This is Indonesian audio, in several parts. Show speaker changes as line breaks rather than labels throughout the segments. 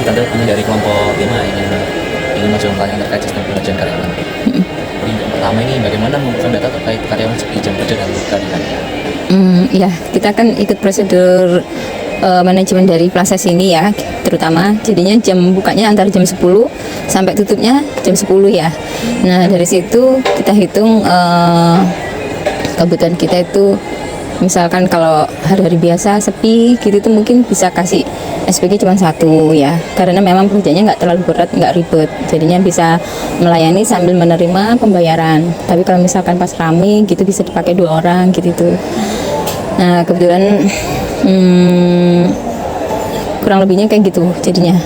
Tante ini dari kelompok 5 ingin mencoba yang terkait sistem pembelajaran karyawan. Yang pertama ini bagaimana mengumpulkan data terkait karyawan seperti jam kerja dan keadilan?
Ya, kita kan ikut prosedur manajemen dari Plaza ini ya, terutama jadinya jam bukanya antara jam 10 sampai tutupnya jam 10 ya. Nah, dari situ kita hitung kebutuhan kita itu, misalkan kalau hari-hari biasa sepi gitu itu mungkin bisa kasih SPG cuma 1 ya, karena memang kerjanya nggak terlalu berat, nggak ribet, jadinya bisa melayani sambil menerima pembayaran. Tapi kalau misalkan pas rame gitu bisa dipakai 2 orang gitu. Nah, kebetulan kurang lebihnya kayak gitu jadinya.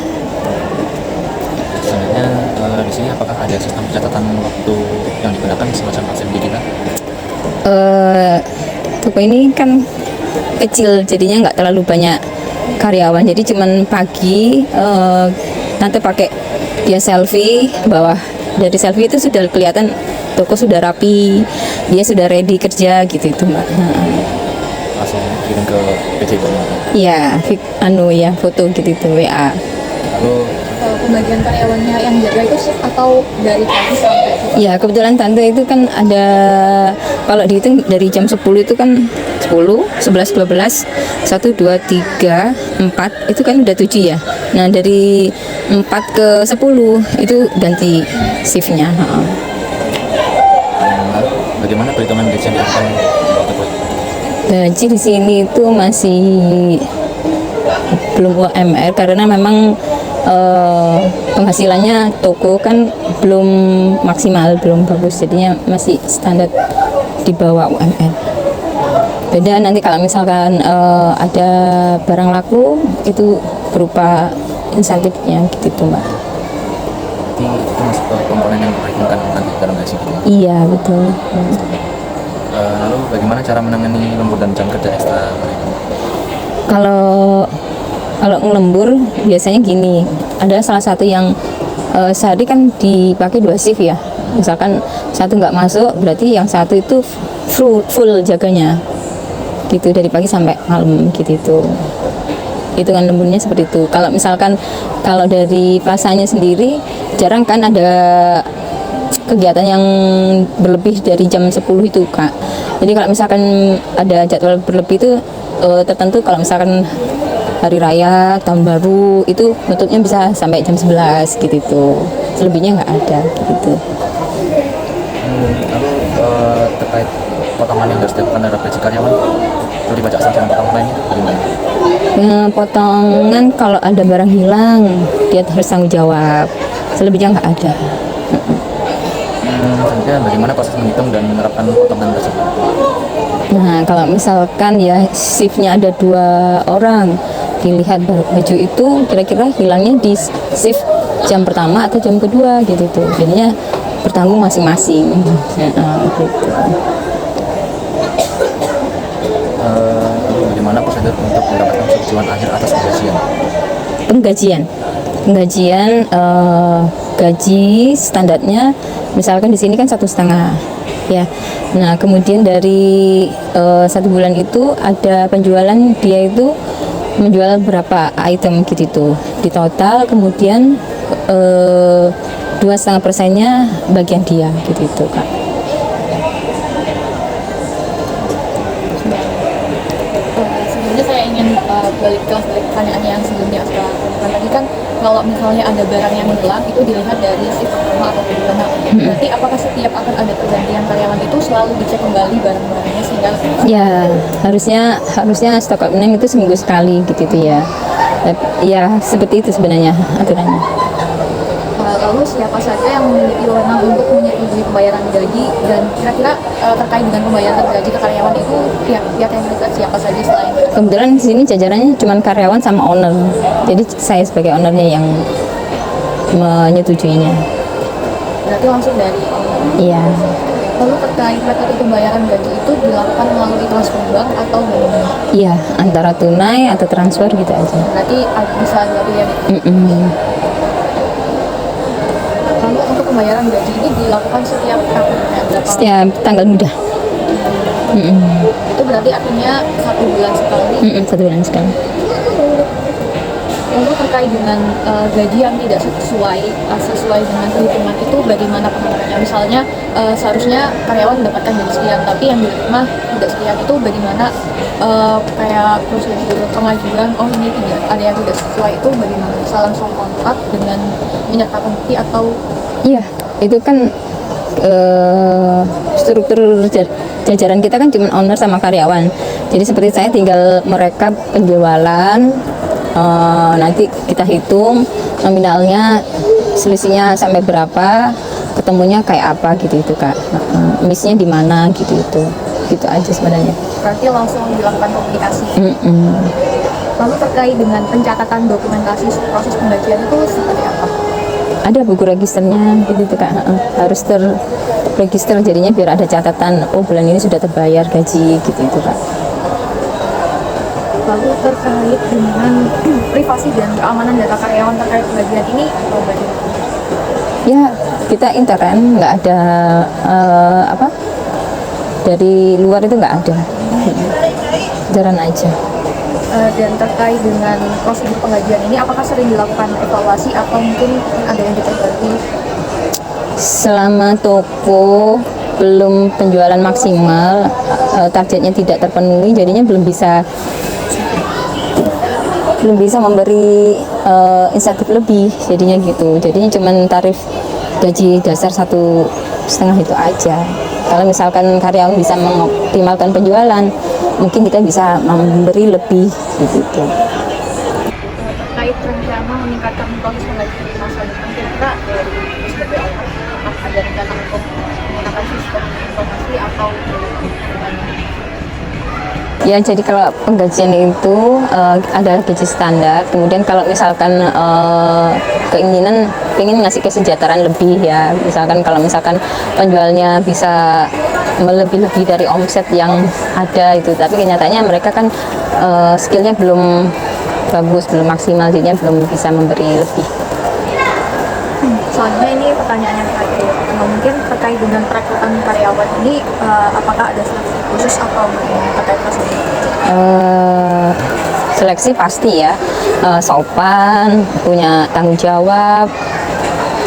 Selanjutnya di sini apakah ada sistem pencatatan waktu yang digunakan semacam absen digital?
Toko ini kan kecil, jadinya nggak terlalu banyak karyawan, jadi cuman pagi nanti pakai dia selfie bawah, dari selfie itu sudah kelihatan toko sudah rapi, dia sudah ready kerja gitu itu Mbak.
Langsung kirim ke PC itu?
Iya, foto gitu itu WA.
Lalu
pembagian karyawannya yang jaga itu shift atau dari pagi sampai?
Ya, kebetulan tante itu kan ada, kalau dihitung dari jam 10 itu kan 10, 11, 12, 1, 2, 3, 4 itu kan udah 7 ya. Nah, dari 4 ke 10 itu ganti shiftnya.
lalu bagaimana perhitungan gaji yang dilakukan waktu itu?
Gaji di sini itu masih belum UMR karena memang penghasilannya toko kan belum maksimal, belum bagus, jadinya masih standar di bawah UMR. Beda nanti kalau misalkan ada barang laku itu berupa insentifnya gitu Mbak.
Jadi itu masuk ke komponen yang diperhitungkan nanti dalam gaji gitu ya?
Iya betul.
Lalu bagaimana cara menangani lembur dan jam kerja ekstra mereka?
Kalau ngelembur biasanya gini, ada salah satu yang sehari kan dipakai 2 shift ya. Misalkan satu nggak masuk, berarti yang satu itu full jaganya, gitu dari pagi sampai malam gitu itu. Hitungan lemburnya seperti itu. Kalau misalkan kalau dari Plazanya sendiri jarang kan ada kegiatan yang berlebih dari jam 10 itu Kak. Jadi kalau misalkan ada jadwal berlebih itu tertentu, kalau misalkan hari raya, tahun baru itu tutupnya bisa sampai jam 11 gitu. Selebihnya nggak ada gitu.
Lalu terkait potongan yang harus dilakukan terhadap gaji karyawan, perlu dibaca sanksi potong lain itu bagaimana?
Potongan kalau ada barang hilang dia harus tanggung jawab. Selebihnya nggak ada.
Selanjutnya bagaimana proses menghitung dan menerapkan potongan tersebut?
Nah, kalau misalkan ya shiftnya ada 2 orang, dilihat baju itu kira-kira hilangnya di shift jam pertama atau jam kedua gitu tuh. Jadinya bertanggung masing-masing. Gitu.
Lalu bagaimana prosedur untuk mendapatkan persetujuan akhir atas
Penggajian gaji standarnya misalkan di sini kan 1,5 ya. Nah, kemudian dari 1 bulan itu ada penjualan, dia itu menjual berapa item gitu tuh di total, kemudian 2,5%-nya bagian dia gitu itu Kak.
Sebenarnya saya ingin balik pertanyaan yang sebelumnya setelah tadi kan kalau misalnya ada barang yang hilang itu dilihat dari shift pertama atau kedua. Berarti apakah setiap akan ada pergantian karyawan itu selalu dicek kembali barang-barangnya sehingga
Ya, harusnya stok opening itu seminggu sekali gitu tuh ya. Ya, seperti itu sebenarnya aturannya.
lalu siapa saja yang memiliki wewenang untuk menyetujui pembayaran gaji, dan kira-kira terkait dengan pembayaran gaji ke karyawan itu pihak-pihak yang terlibat siapa saja selain
Kebetulan di sini jajarannya cuma karyawan sama owner. Jadi saya sebagai ownernya yang menyetujuinya.
berarti langsung dari
Iya.
lalu terkait metode pembayaran gaji itu dilakukan melalui transfer bank atau bagaimana?
Iya, antara tunai atau transfer gitu aja.
Berarti bisa dua pilihan. Lalu untuk pembayaran gaji ini dilakukan setiap tahunnya berapa?
Setiap tanggal mudah.
Itu berarti artinya 1 bulan sekali.
1 bulan sekali.
lalu terkait dengan gaji yang tidak sesuai dengan perhitungan itu bagaimana pengaturnya? Misalnya seharusnya karyawan mendapatkan gaji sekian, tapi yang diterima tidak sekian, itu bagaimana kayak prosedur pengajuan? Oh ini tidak ada yang tidak sesuai, itu bagaimana? Bisa langsung kontak dengan menyertakan bukti atau?
Iya, itu kan struktur jajaran kita kan cuma owner sama karyawan. Jadi seperti saya tinggal merekap penjualan, nanti kita hitung nominalnya selisihnya sampai berapa, ketemunya kayak apa gitu itu Kak. Missnya di mana gitu itu. Gitu aja sebenarnya.
Berarti langsung dilakukan komunikasi. Lalu terkait dengan pencatatan dokumentasi proses pembagian itu seperti apa?
Ada buku registernya gitu tuh Kak. Harus terregister jadinya biar ada catatan, oh bulan ini sudah terbayar gaji gitu itu Kak.
Lalu terkait dengan privasi dan keamanan data karyawan terkait pembagian ini bagaimana?
Ya kita intern, nggak ada dari luar itu nggak ada, jalan aja.
Dan terkait dengan prosedur penggajian ini, apakah sering dilakukan evaluasi atau mungkin ada yang diperbaiki?
Selama toko belum penjualan maksimal, targetnya tidak terpenuhi, jadinya belum bisa memberi insentif lebih, jadinya gitu. Jadinya cuma tarif gaji dasar 1,5 itu aja. Kalau misalkan karyawan bisa mengoptimalkan penjualan, mungkin kita bisa memberi lebih gitu.
Terkait rencana meningkatkan proses penggajian di masa depan, kira-kira dari sebagai owner, apakah ada rencana untuk menggunakan sistem informasi atau bagaimana?
Ya, jadi kalau penggajian itu adalah gaji standar. Kemudian kalau misalkan keinginan pengen ngasih kesejahteraan lebih ya, misalkan kalau misalkan penjualnya bisa melebih-lebih dari omset yang ada itu, tapi kenyataannya mereka kan skillnya belum bagus, belum maksimal, jadinya belum bisa memberi lebih.
Soalnya ini pertanyaan yang terakhir, mungkin terkait dengan perekrutan karyawan ini, apakah ada seleksi khusus atau terkait tersebut?
Seleksi pasti ya, sopan, punya tanggung jawab,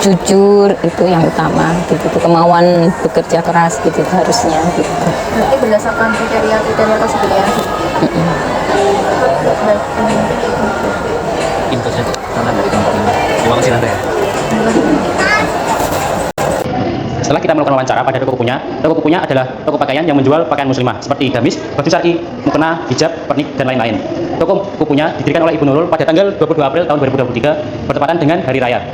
jujur, itu yang utama gitu, kemauan bekerja keras gitu harusnya gitu.
Berarti berdasarkan kriteria tersebut ya?
Info saja Tanda dari kantor ini. Terima kasih Tanda ya.
Setelah kita melakukan wawancara pada toko kupunya adalah toko pakaian yang menjual pakaian muslimah seperti gamis, baju syar'i, mukena, hijab, pernik, dan lain-lain. Toko kupunya didirikan oleh Ibu Nurul pada tanggal 22 April tahun 2023 bertepatan dengan Hari Raya.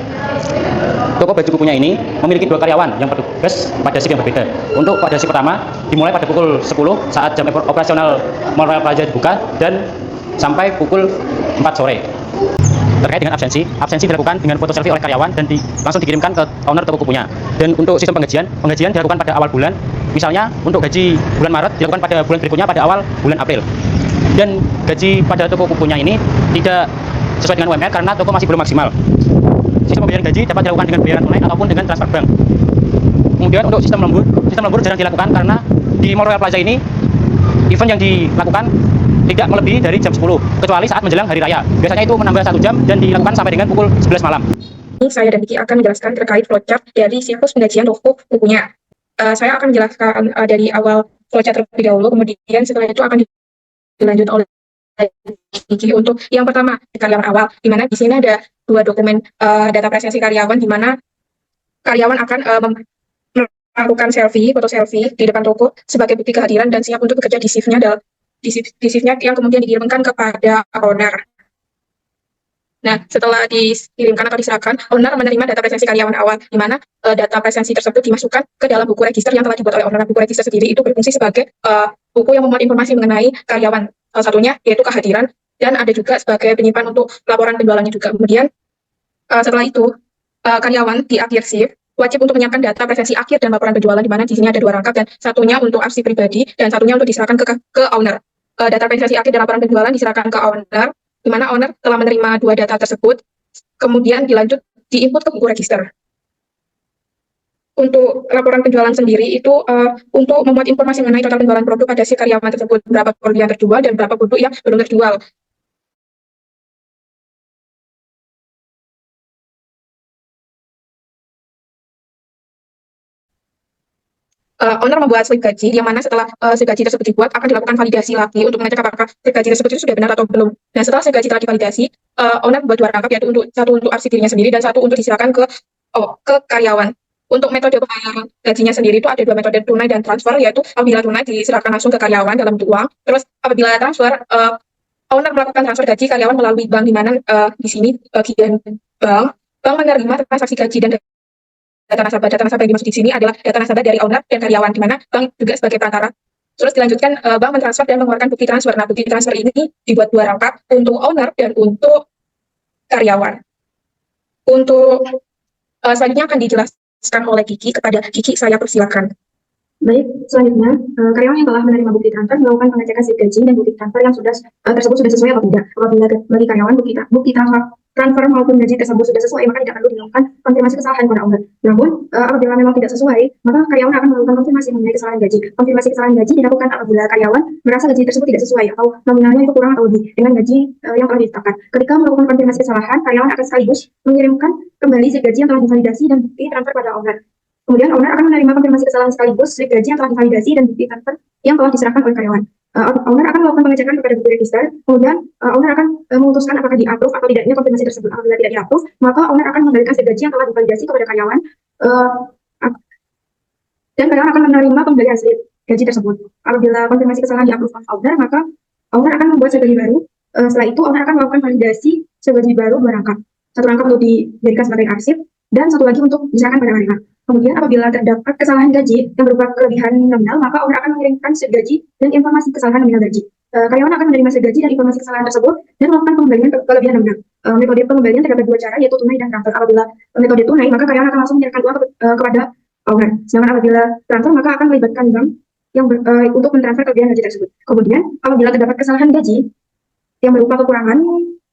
Toko baju kupunya ini memiliki 2 karyawan yang bertugas pada shift yang berbeda. Untuk pada shift pertama dimulai pada pukul 10 saat jam operasional Mall Royal Plaza dibuka dan sampai pukul 4 sore. Terkait dengan absensi dilakukan dengan foto selfie oleh karyawan dan langsung dikirimkan ke owner toko kupunya. Dan untuk sistem penggajian dilakukan pada awal bulan. Misalnya untuk gaji bulan Maret dilakukan pada bulan berikutnya pada awal bulan April. Dan gaji pada toko kupunya ini tidak sesuai dengan UMR karena toko masih belum maksimal. Sistem pembayaran gaji dapat dilakukan dengan bayaran tunai ataupun dengan transfer bank. Kemudian untuk sistem lembur jarang dilakukan karena di Mall Royal Plaza ini event yang dilakukan tidak melebihi dari jam 10, kecuali saat menjelang hari raya. Biasanya itu menambah 1 jam dan dilakukan sampai dengan pukul 11 malam.
Saya dan Diki akan menjelaskan terkait flowchart dari siklus penggajian toko kupunya. Saya akan menjelaskan dari awal flowchart terlebih dahulu, kemudian setelah itu akan dilanjut oleh Diki untuk yang pertama karyawan awal, di mana di sini ada 2 dokumen data presensi karyawan, di mana karyawan akan melakukan foto selfie di depan toko sebagai bukti kehadiran dan siap untuk bekerja di shift-nya yang kemudian dikirimkan kepada owner. Nah, setelah dikirimkan atau diserahkan, owner menerima data presensi karyawan awal, di mana data presensi tersebut dimasukkan ke dalam buku register yang telah dibuat oleh owner. Buku register sendiri itu berfungsi sebagai buku yang memuat informasi mengenai karyawan. Salah satunya yaitu kehadiran, dan ada juga sebagai penyimpan untuk laporan penjualannya juga. Kemudian setelah itu, karyawan di akhir shift wajib untuk menyiapkan data presensi akhir dan laporan penjualan, di mana di sini ada 2 rangkap, dan satunya untuk arsip pribadi dan satunya untuk diserahkan ke owner. Data presensi akhir dan laporan penjualan diserahkan ke owner, di mana owner telah menerima 2 data tersebut, kemudian dilanjut diinput ke buku register. Untuk laporan penjualan sendiri itu untuk memuat informasi mengenai total penjualan produk pada si karyawan tersebut, berapa produk yang terjual dan berapa produk yang belum terjual. owner membuat slip gaji, yang mana setelah slip gaji tersebut dibuat akan dilakukan validasi lagi untuk mengecek apakah slip gaji tersebut itu sudah benar atau belum. Nah, setelah slip gaji telah divalidasi, owner membuat 2 rangkap, yaitu satu untuk arsip dirinya sendiri dan satu untuk diserahkan ke karyawan. Untuk metode pembayaran gajinya sendiri itu ada 2 metode, tunai dan transfer, yaitu apabila tunai diserahkan langsung ke karyawan dalam bentuk uang. Terus apabila transfer, owner melakukan transfer gaji karyawan melalui bank, di mana di sini bagian bank menerima transaksi gaji dan data nasabah. Data nasabah yang dimaksud di sini adalah data nasabah dari owner dan karyawan, di mana bank juga sebagai perantara. Terus dilanjutkan, bank mentransfer dan mengeluarkan bukti transfer. Nah, bukti transfer ini dibuat 2 rangkap untuk owner dan untuk karyawan. Untuk selanjutnya akan dijelaskan oleh Kiki. Kepada Kiki, saya persilakan. Baik, selanjutnya karyawan yang telah menerima bukti transfer melakukan pengecekan slip gaji dan bukti transfer yang tersebut sudah sesuai atau tidak. Apabila bagi karyawan bukti transfer maupun gaji tersebut sudah sesuai, maka tidak perlu dilakukan konfirmasi kesalahan pada owner. Namun apabila memang tidak sesuai, maka karyawan akan melakukan konfirmasi mengenai kesalahan gaji. Konfirmasi kesalahan gaji dilakukan apabila karyawan merasa gaji tersebut tidak sesuai atau nominalnya itu kurang atau lebih dengan gaji yang telah ditetapkan. Ketika melakukan konfirmasi kesalahan, karyawan akan sekaligus mengirimkan kembali slip gaji yang telah divalidasi dan bukti transfer pada owner. Kemudian owner akan menerima konfirmasi kesalahan sekaligus slip gaji yang telah divalidasi dan bukti transfer yang telah diserahkan oleh karyawan. Owner akan melakukan pengecekan kepada buku register, kemudian owner akan memutuskan apakah di-approve atau tidaknya konfirmasi tersebut. Apabila tidak di-approve, maka owner akan mengembalikan slip gaji yang telah divalidasi kepada karyawan, dan karyawan akan menerima pembalian slip gaji tersebut. Apabila konfirmasi kesalahan di-approve oleh owner, maka owner akan membuat slip gaji baru. Setelah itu, owner akan melakukan validasi slip gaji baru 2 rangkap. 1 rangkap untuk dijadikan sebagai arsip, dan 1 lagi untuk diserahkan pada karyawan. Kemudian apabila terdapat kesalahan gaji yang berupa kelebihan nominal, maka owner akan mengirimkan slip gaji dan informasi kesalahan nominal gaji. Karyawan akan menerima slip gaji dan informasi kesalahan tersebut dan melakukan pengembalian kelebihan nominal. Metode pengembalian terdapat 2 cara, yaitu tunai dan transfer. Apabila metode tunai, maka karyawan akan langsung menyerahkan uang kepada owner. Sedangkan apabila transfer, maka akan melibatkan bank yang untuk mentransfer kelebihan gaji tersebut. Kemudian apabila terdapat kesalahan gaji yang berupa kekurangan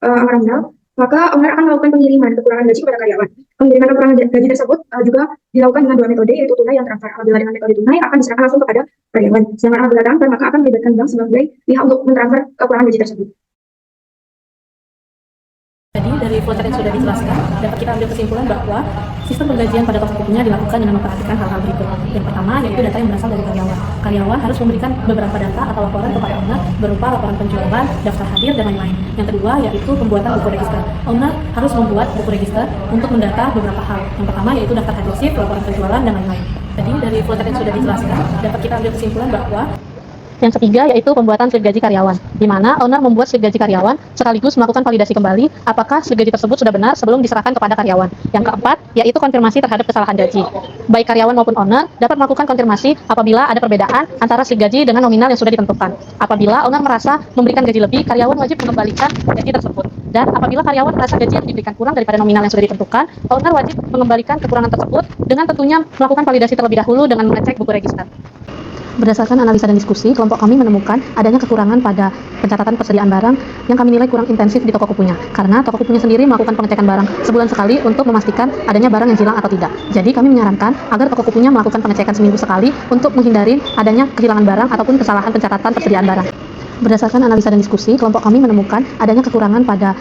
angka nominal, maka owner akan melakukan pengiriman kekurangan gaji kepada karyawan. Pengiriman kekurangan gaji tersebut juga dilakukan dengan 2 metode, yaitu tunai dan transfer. Apabila dengan metode tunai, akan diserahkan langsung kepada karyawan. Sedangkan apabila transfer, maka akan melibatkan bank sebagai pihak untuk mentransfer kekurangan gaji tersebut.
Jadi dari flowchart yang sudah dijelaskan, dapat kita ambil kesimpulan bahwa sistem penggajian pada toko bukunya dilakukan dengan memperhatikan hal-hal berikut. Yang pertama yaitu data yang berasal dari karyawan. Karyawan harus memberikan beberapa data atau laporan kepada owner berupa laporan penjualan, daftar hadir, dan lain-lain. Yang kedua yaitu pembuatan buku register. Owner harus membuat buku register untuk mendata beberapa hal. Yang pertama yaitu daftar hadir shift, laporan penjualan, dan lain-lain. Jadi dari flowchart yang sudah dijelaskan, dapat kita ambil kesimpulan bahwa
yang ketiga yaitu pembuatan slip gaji karyawan, di mana owner membuat slip gaji karyawan sekaligus melakukan validasi kembali apakah slip gaji tersebut sudah benar sebelum diserahkan kepada karyawan. Yang keempat yaitu konfirmasi terhadap kesalahan gaji. Baik karyawan maupun owner dapat melakukan konfirmasi apabila ada perbedaan antara slip gaji dengan nominal yang sudah ditentukan. Apabila owner merasa memberikan gaji lebih, karyawan wajib mengembalikan gaji tersebut. Dan apabila karyawan merasa gaji yang diberikan kurang daripada nominal yang sudah ditentukan, owner wajib mengembalikan kekurangan tersebut dengan tentunya melakukan validasi terlebih dahulu dengan mengecek buku register. Berdasarkan analisa dan diskusi, kelompok kami menemukan adanya kekurangan pada pencatatan persediaan barang yang kami nilai kurang intensif di toko kupunya. Karena toko kupunya sendiri melakukan pengecekan barang sebulan sekali untuk memastikan adanya barang yang hilang atau tidak. Jadi kami menyarankan agar toko kupunya melakukan pengecekan seminggu sekali untuk menghindari adanya kehilangan barang ataupun kesalahan pencatatan persediaan barang. Berdasarkan analisa dan diskusi, kelompok kami menemukan adanya kekurangan pada